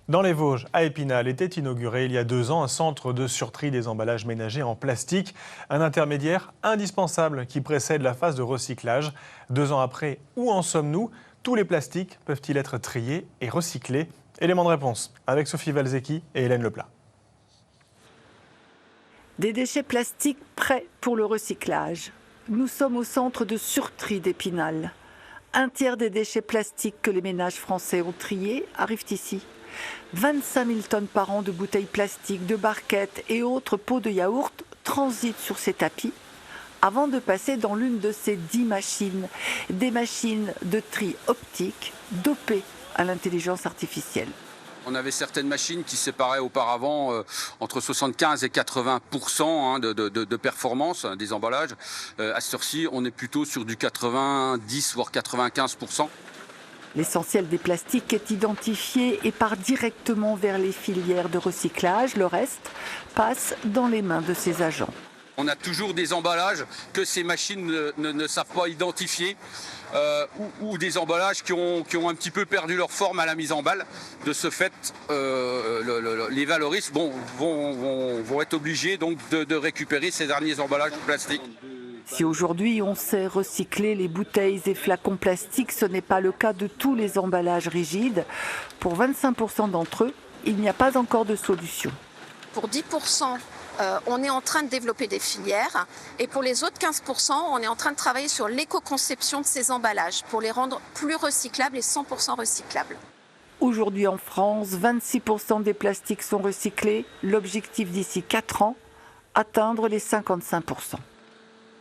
Dans les Vosges, à Épinal, était inauguré il y a 2 ans un centre de surtri des emballages ménagers en plastique, un intermédiaire indispensable qui précède la phase de recyclage. 2 ans après, où en sommes-nous? Tous les plastiques peuvent-ils être triés et recyclés? Élément de réponse avec Sophie Valzecchi et Hélène Leplat. Des déchets plastiques prêts pour le recyclage. Nous sommes au centre de surtri d'Épinal. Un tiers des déchets plastiques que les ménages français ont triés arrivent ici. 25 000 tonnes par an de bouteilles plastiques, de barquettes et autres pots de yaourt transitent sur ces tapis avant de passer dans l'une de ces 10 machines. Des machines de tri optique dopées à l'intelligence artificielle. On avait certaines machines qui séparaient auparavant entre 75 et 80% de performance des emballages. À cette heure-ci, on est plutôt sur du 90 voire 95%. L'essentiel des plastiques est identifié et part directement vers les filières de recyclage. Le reste passe dans les mains de ces agents. On a toujours des emballages que ces machines ne savent pas identifier ou des emballages qui ont un petit peu perdu leur forme à la mise en balle. De ce fait, les valoristes vont être obligés donc de récupérer ces derniers emballages plastiques. Si aujourd'hui on sait recycler les bouteilles et flacons plastiques, ce n'est pas le cas de tous les emballages rigides. Pour 25% d'entre eux, il n'y a pas encore de solution. Pour 10%, on est en train de développer des filières et pour les autres 15%, on est en train de travailler sur l'éco-conception de ces emballages pour les rendre plus recyclables et 100% recyclables. Aujourd'hui en France, 26% des plastiques sont recyclés. L'objectif d'ici 4 ans, atteindre les 55%.